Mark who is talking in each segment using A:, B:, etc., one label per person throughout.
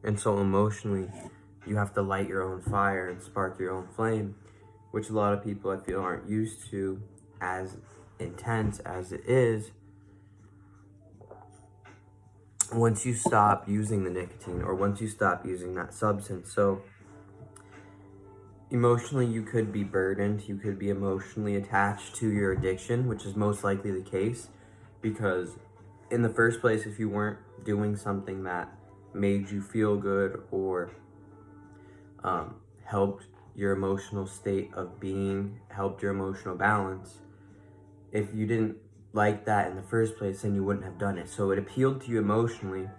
A: And so emotionally, you have to light your own fire and spark your own flame, which a lot of people I feel aren't used to, as intense as it is, once you stop using the nicotine or once you stop using that substance. So emotionally, you could be burdened, you could be emotionally attached to your addiction, which is most likely the case, because in the first place, if you weren't doing something that made you feel good or helped your emotional state of being, helped your emotional balance, if you didn't like that in the first place, then you wouldn't have done it. So it appealed to you emotionally.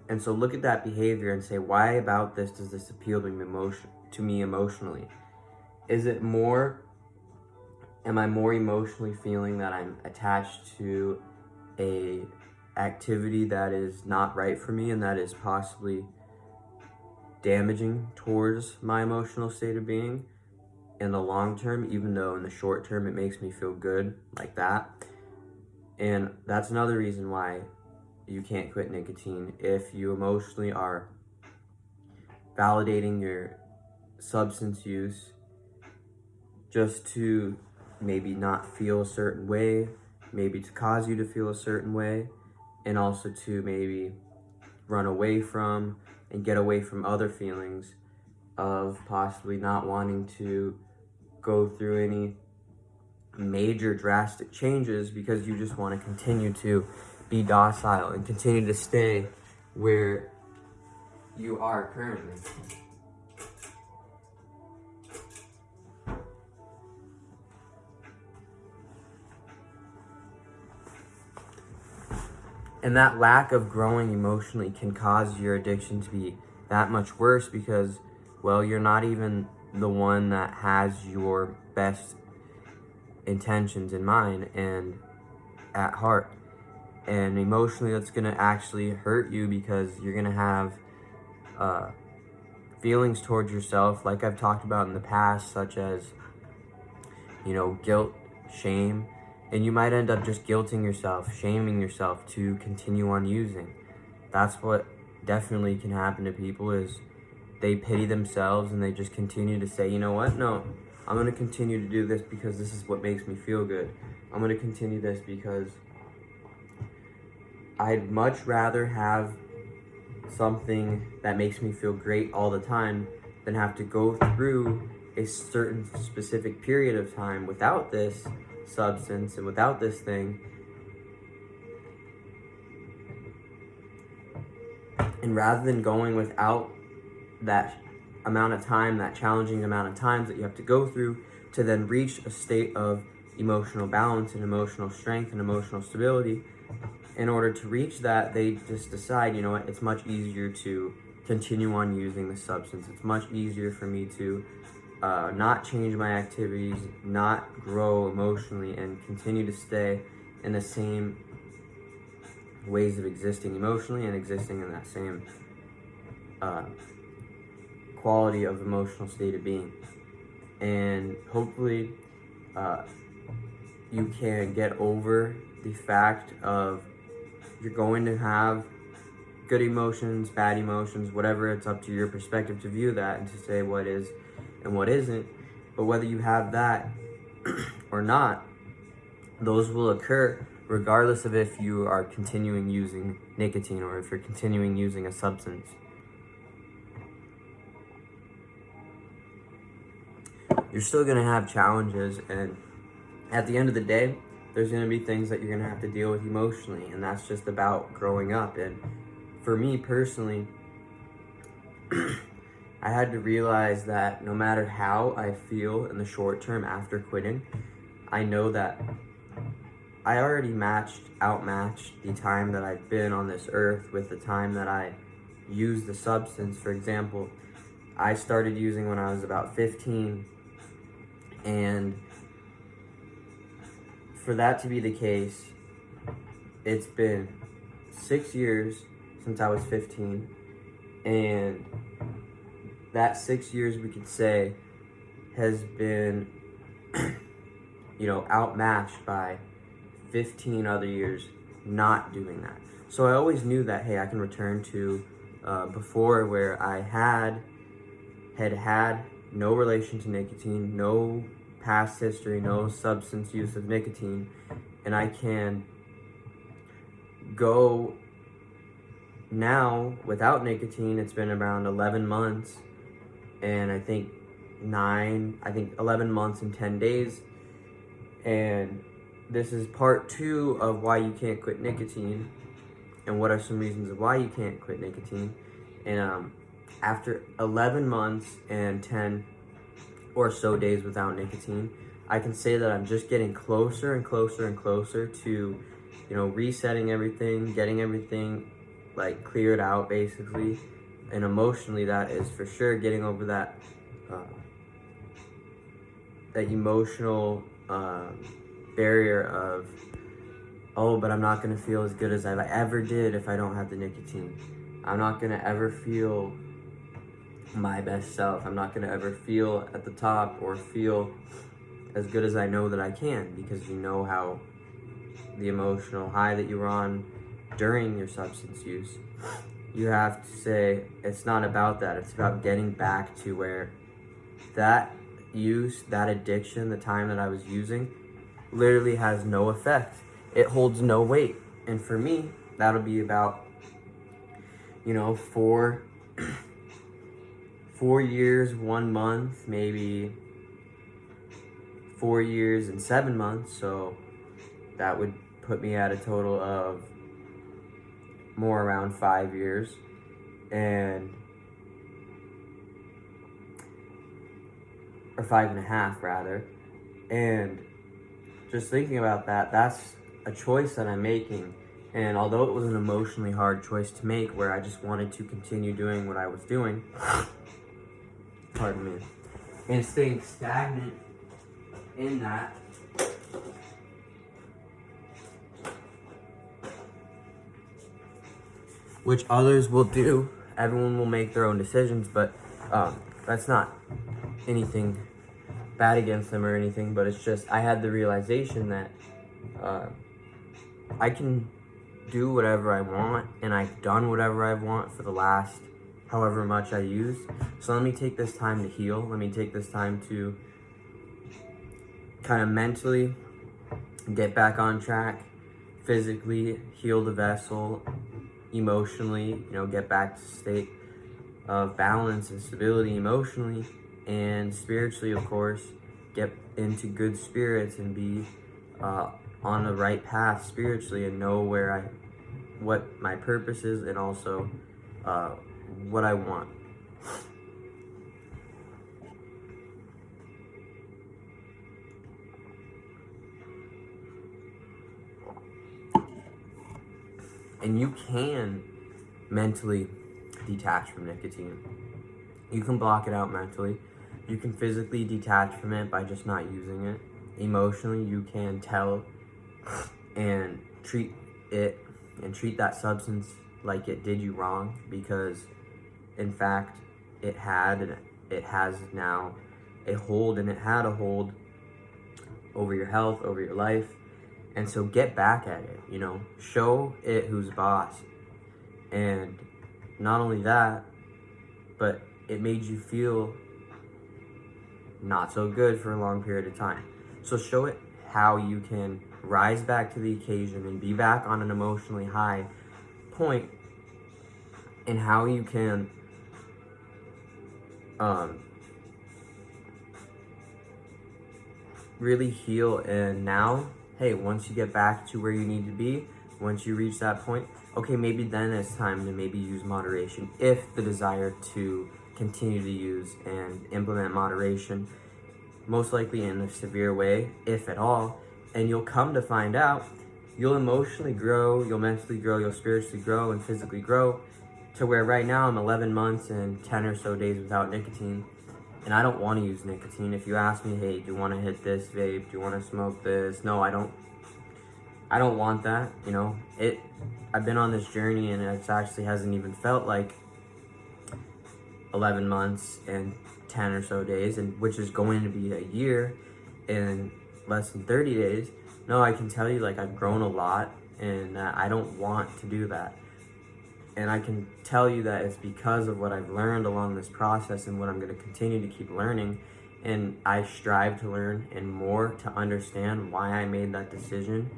A: And so look at that behavior and say, why about this does this appeal to me emotionally? Is it more, am I more emotionally feeling that I'm attached to a activity that is not right for me and that is possibly damaging towards my emotional state of being in the long term, even though in the short term it makes me feel good like that? And that's another reason why you can't quit nicotine. If you emotionally are validating your substance use just to maybe not feel a certain way, maybe to cause you to feel a certain way, and also to maybe run away from and get away from other feelings of possibly not wanting to go through any major drastic changes because you just want to continue to be docile and continue to stay where you are currently. And that lack of growing emotionally can cause your addiction to be that much worse because, well, you're not even the one that has your best intentions in mind and at heart. And emotionally, that's going to actually hurt you because you're going to have feelings towards yourself, like I've talked about in the past, such as, guilt, shame, and you might end up just guilting yourself, shaming yourself to continue on using. That's what definitely can happen to people, is they pity themselves and they just continue to say, you know what, no, I'm going to continue to do this because this is what makes me feel good. I'm going to continue this because I'd much rather have something that makes me feel great all the time than have to go through a certain specific period of time without this substance and without this thing. And rather than going without that amount of time, that challenging amount of times that you have to go through to then reach a state of emotional balance and emotional strength and emotional stability, in order to reach that, they just decide, you know what, it's much easier to continue on using the substance. It's much easier for me to not change my activities, not grow emotionally, and continue to stay in the same ways of existing emotionally and existing in that same quality of emotional state of being. And hopefully you can get over the fact of you're going to have good emotions, bad emotions, whatever. It's up to your perspective to view that and to say what is and what isn't. But whether you have that or not, those will occur regardless of if you are continuing using nicotine or if you're continuing using a substance. You're still going to have challenges, and at the end of the day, there's going to be things that you're going to have to deal with emotionally, and that's just about growing up. And for me personally, I had to realize that no matter how I feel in the short term after quitting, I know that I already outmatched the time that I've been on this earth with the time that I used the substance. For example, I started using when I was about 15, and for that to be the case, it's been 6 years since I was 15, and that 6 years, we could say, has been outmatched by 15 other years not doing that. So I always knew that, hey, I can return to before, where I had no relation to nicotine, no past history, no substance use of nicotine, and I can go now without nicotine. It's been around 11 months, and I think 11 months and 10 days. And this is part 2 of why you can't quit nicotine, and what are some reasons of why you can't quit nicotine. And after 11 months and 10 or so days without nicotine, I can say that I'm just getting closer and closer and closer to, resetting everything, getting everything like cleared out basically. And emotionally, that is for sure getting over that emotional barrier of, oh, but I'm not gonna feel as good as I ever did if I don't have the nicotine. I'm not gonna ever feel my best self. I'm not gonna ever feel at the top or feel as good as I know that I can, because you know how the emotional high that you were on during your substance use. You have to say, it's not about that. It's about getting back to where that use, that addiction, the time that I was using, literally has no effect. It holds no weight. And for me, that'll be about, 4 years, 1 month, maybe 4 years and 7 months. So that would put me at a total of more around 5 years. Or 5.5 rather. And just thinking about that, that's a choice that I'm making. And although it was an emotionally hard choice to make, where I just wanted to continue doing what I was doing, pardon me, and staying stagnant in that, which others will do. Everyone will make their own decisions, but that's not anything bad against them or anything, but it's just I had the realization that I can do whatever I want, and I've done whatever I want for the last however much I used. So let me take this time to heal. Let me take this time to kind of mentally get back on track, physically heal the vessel, emotionally, get back to a state of balance and stability emotionally, and spiritually, of course, get into good spirits and be on the right path spiritually, and know what my purpose is, and also what I want. And you can mentally detach from nicotine. You can block it out mentally. You can physically detach from it by just not using it. Emotionally, you can tell and treat that substance like it did you wrong, because in fact it has now a hold, and it had a hold over your health, over your life. And so get back at it, show it who's boss. And not only that, but it made you feel not so good for a long period of time. So show it how you can rise back to the occasion and be back on an emotionally high point, and how you can really heal. And now, hey, once you get back to where you need to be, once you reach that point, okay, maybe then it's time to maybe use moderation, if the desire to continue to use and implement moderation, most likely in a severe way, if at all. And you'll come to find out, you'll emotionally grow, you'll mentally grow, you'll spiritually grow, and physically grow, to where right now I'm 11 months and 10 or so days without nicotine, and I don't want to use nicotine. If you ask me, hey, do you want to hit this vape? Do you want to smoke this? No, I don't want that. I've been on this journey, and it actually hasn't even felt like 11 months and 10 or so days, and which is going to be a year in less than 30 days. No, I can tell you, I've grown a lot, and I don't want to do that. And I can tell you that it's because of what I've learned along this process and what I'm going to continue to keep learning. And I strive to learn and more to understand why I made that decision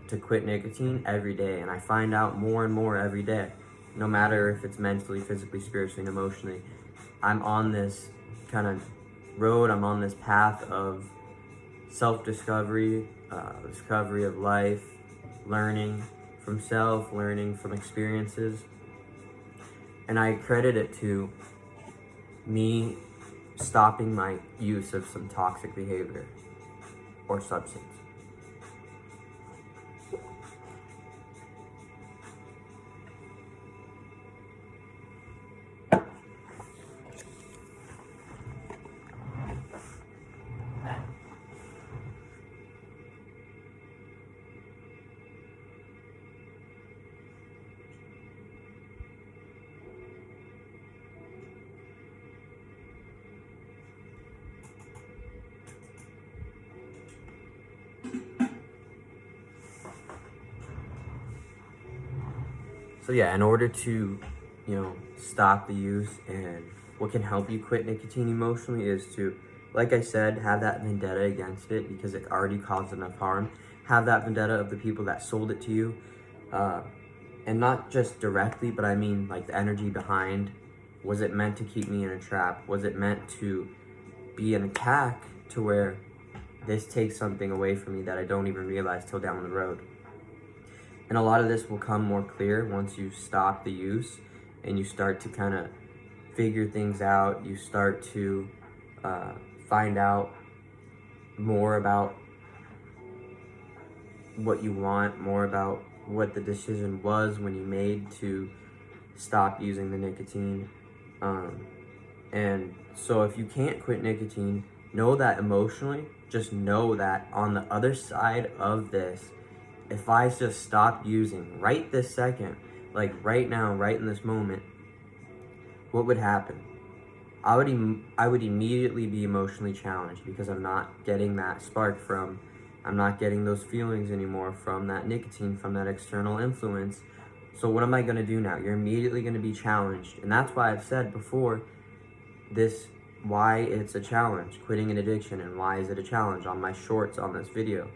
A: to quit nicotine every day. And I find out more and more every day, no matter if it's mentally, physically, spiritually, and emotionally. I'm on this kind of road, I'm on this path of self-discovery, discovery of life, learning from self, learning from experiences. And I credit it to me stopping my use of some toxic behavior or substance. So yeah, in order to, stop the use, and what can help you quit nicotine emotionally is to, like I said, have that vendetta against it because it already caused enough harm. Have that vendetta of the people that sold it to you. And not just directly, but I mean like the energy behind. Was it meant to keep me in a trap? Was it meant to be an attack to where this takes something away from me that I don't even realize till down the road? And a lot of this will come more clear once you stop the use and you start to kind of figure things out. You start to find out more about what you want, more about what the decision was when you made to stop using the nicotine. And so if you can't quit nicotine, know that emotionally, just know that on the other side of this, if I just stopped using right this second, like right now, right in this moment, what would happen? I would immediately be emotionally challenged because I'm not getting that spark from, I'm not getting those feelings anymore from that nicotine, from that external influence. So what am I going to do now? You're immediately going to be challenged. And that's why I've said before why it's a challenge, quitting an addiction, and why is it a challenge on my shorts on this video,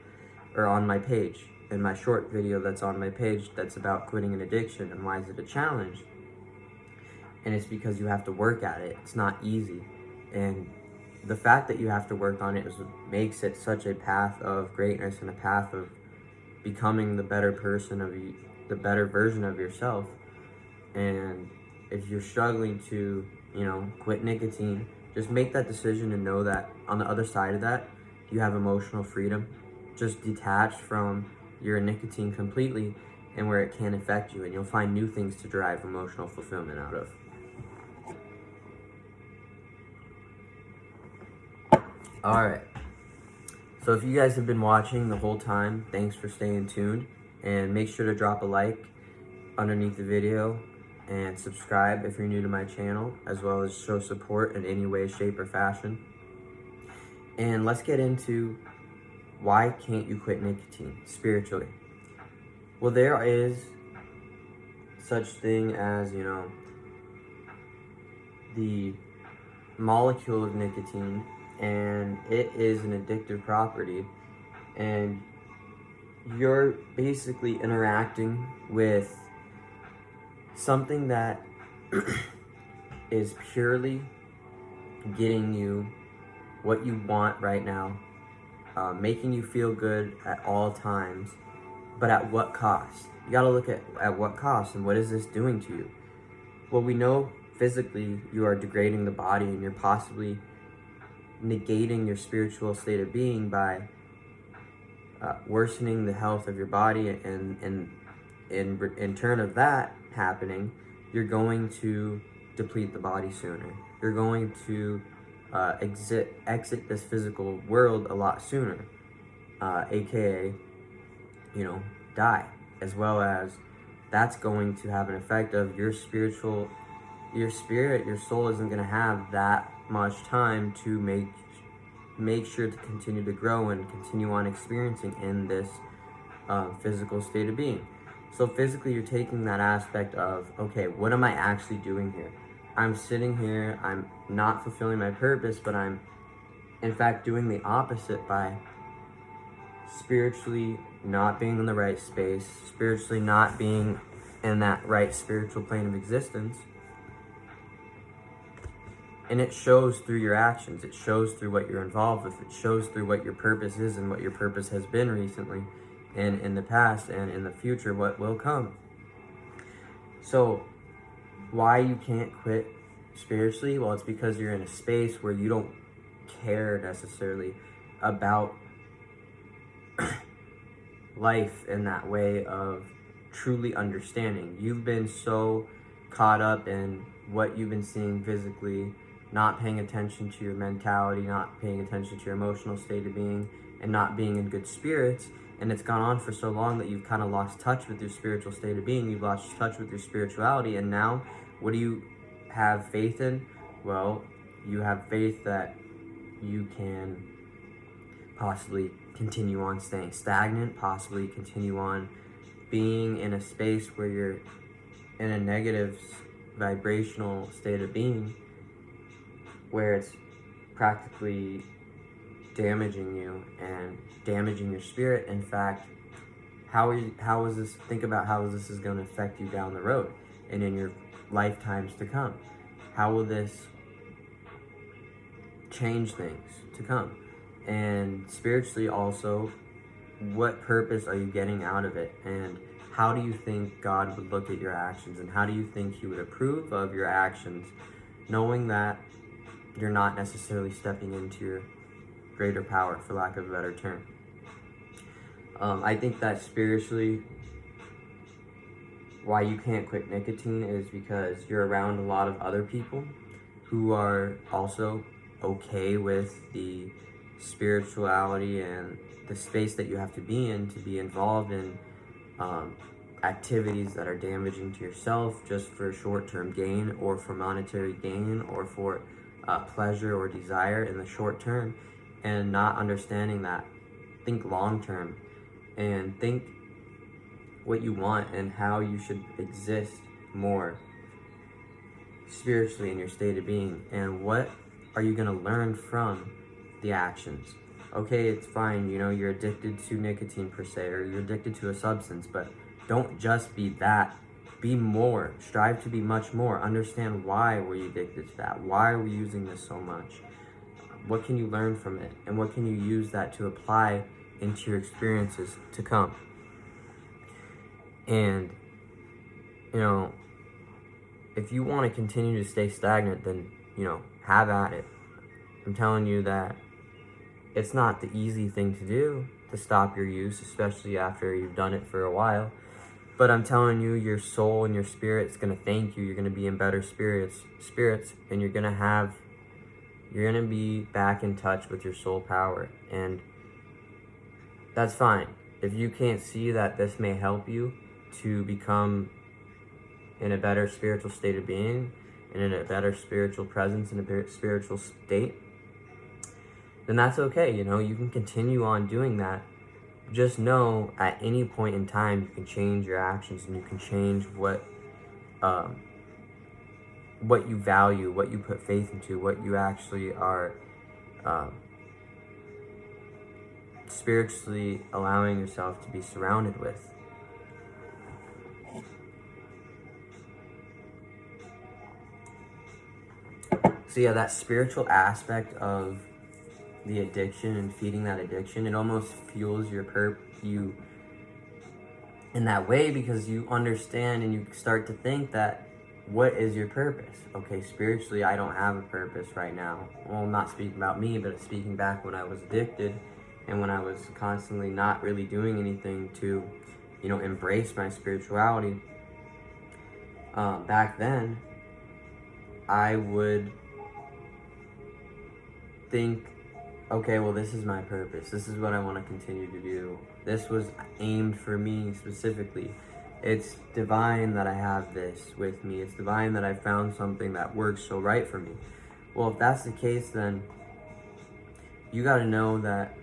A: or on my page, in my short video that's on my page that's about quitting an addiction, and why is it a challenge? And it's because you have to work at it. It's not easy. And the fact that you have to work on it makes it such a path of greatness and a path of becoming the better person of you, the better version of yourself. And if you're struggling to, quit nicotine, just make that decision and know that on the other side of that, you have emotional freedom. Just detach from your nicotine completely and where it can affect you, and you'll find new things to derive emotional fulfillment out of. Alright, so if you guys have been watching the whole time, thanks for staying tuned, and make sure to drop a like underneath the video and subscribe if you're new to my channel, as well as show support in any way, shape, or fashion. And let's get into why can't you quit nicotine spiritually. Well, there is such thing as, the molecule of nicotine, and it is an addictive property, and you're basically interacting with something that is purely getting you what you want right now, making you feel good at all times, but at what cost? You gotta look at what cost, and what is this doing to you? Well, we know physically you are degrading the body, and you're possibly negating your spiritual state of being by worsening the health of your body, and in turn of that happening, you're going to deplete the body sooner. You're going to exit this physical world a lot sooner, aka, die, as well as that's going to have an effect of your spirit, your soul isn't going to have that much time to make sure to continue to grow and continue on experiencing in this physical state of being. So physically, you're taking that aspect of, okay, what am I actually doing here? I'm sitting here, I'm not fulfilling my purpose, but I'm in fact doing the opposite by spiritually not being in the right space, spiritually not being in that right spiritual plane of existence. And it shows through your actions. It shows through what you're involved with. It shows through what your purpose is and what your purpose has been recently and in the past and in the future, what will come. So why you can't quit spiritually? Well, it's because you're in a space where you don't care necessarily about life in that way of truly understanding. You've been so caught up in what you've been seeing physically, not paying attention to your mentality, not paying attention to your emotional state of being, and not being in good spirits. And it's gone on for so long that you've kind of lost touch with your spiritual state of being. You've lost touch with your spirituality. And now, what do you have faith in? Well, you have faith that you can possibly continue on staying stagnant, possibly continue on being in a space where you're in a negative vibrational state of being, where it's practically damaging you and damaging your spirit. In fact, think about how this is going to affect you down the road and in your lifetimes to come. How will this change things to come? And spiritually also, what purpose are you getting out of it? And how do you think God would look at your actions? And how do you think he would approve of your actions, knowing that you're not necessarily stepping into your greater power, for lack of a better term? I think that spiritually, why you can't quit nicotine is because you're around a lot of other people who are also okay with the spirituality and the space that you have to be in to be involved in activities that are damaging to yourself just for short-term gain or for monetary gain or for pleasure or desire in the short term, and not understanding that. Think long-term and think what you want and how you should exist more spiritually in your state of being, and what are you going to learn from the actions. Okay, it's fine, you're addicted to nicotine per se, or you're addicted to a substance, but don't just be that. Be more. Strive to be much more. Understand why were you addicted to that? Why are we using this so much? What can you learn from it? And what can you use that to apply into your experiences to come? And, if you want to continue to stay stagnant, then, have at it. I'm telling you that it's not the easy thing to do, to stop your use, especially after you've done it for a while. But I'm telling you, your soul and your spirit's going to thank you. You're going to be in better spirits, and you're going to be back in touch with your soul power. And that's fine. If you can't see that this may help you to become in a better spiritual state of being, and in a better spiritual presence, in a spiritual state, then that's okay. You can continue on doing that. Just know at any point in time, you can change your actions, and you can change what you value, what you put faith into, what you actually are spiritually allowing yourself to be surrounded with. So yeah, that spiritual aspect of the addiction and feeding that addiction, it almost fuels you in that way, because you understand and you start to think that, what is your purpose? Okay, spiritually, I don't have a purpose right now. Well, I'm not speaking about me, but speaking back when I was addicted and when I was constantly not really doing anything to, embrace my spirituality. Back then, I would think, okay, well, this is my purpose. This is what I want to continue to do. This was aimed for me specifically. It's divine that I have this with me. It's divine that I found something that works so right for me. Well, if that's the case, then you got to know that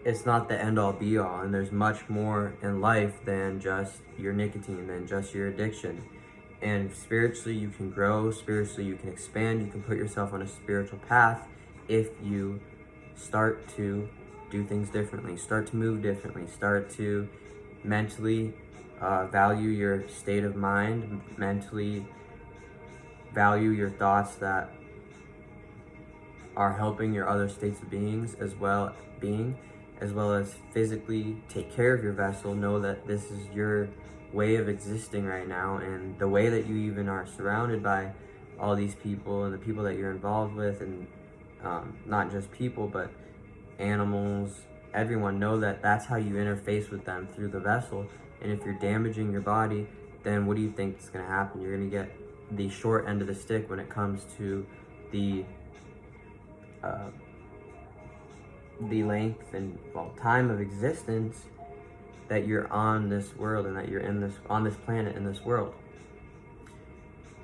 A: it's not the end all be all, and there's much more in life than just your nicotine, than just your addiction. And spiritually you can grow, spiritually you can expand, you can put yourself on a spiritual path if you start to do things differently, start to move differently, start to mentally value your state of mind, mentally value your thoughts that are helping your other states of being, as well as physically take care of your vessel. Know that this is your way of existing right now, and the way that you even are surrounded by all these people and the people that you're involved with, and not just people but animals, everyone. Know that that's how you interface with them, through the vessel. And if you're damaging your body, then what do you think is going to happen? You're going to get the short end of the stick when it comes to the length and time of existence that you're on this world, and that you're on this planet, in this world.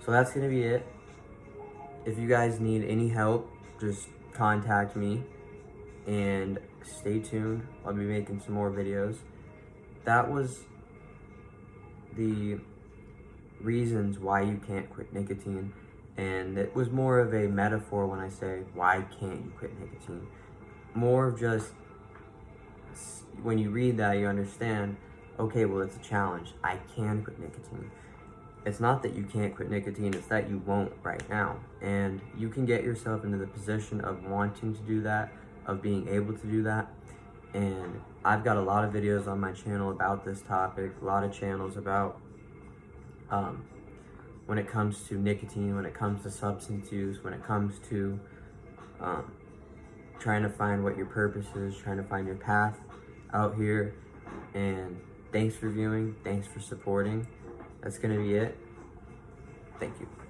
A: So that's gonna be it. If you guys need any help, just contact me, and stay tuned. I'll be making some more videos. That was the reasons why you can't quit nicotine, and it was more of a metaphor when I say, why can't you quit nicotine? More of just, when you read that, you understand, okay, well, it's a challenge. I can quit nicotine. It's not that you can't quit nicotine, it's that you won't right now. And you can get yourself into the position of wanting to do that, of being able to do that. And I've got a lot of videos on my channel about this topic, a lot of channels about when it comes to nicotine, when it comes to substance use, when it comes to trying to find what your purpose is, trying to find your path out here. And thanks for viewing, thanks for supporting. That's gonna be it. Thank you.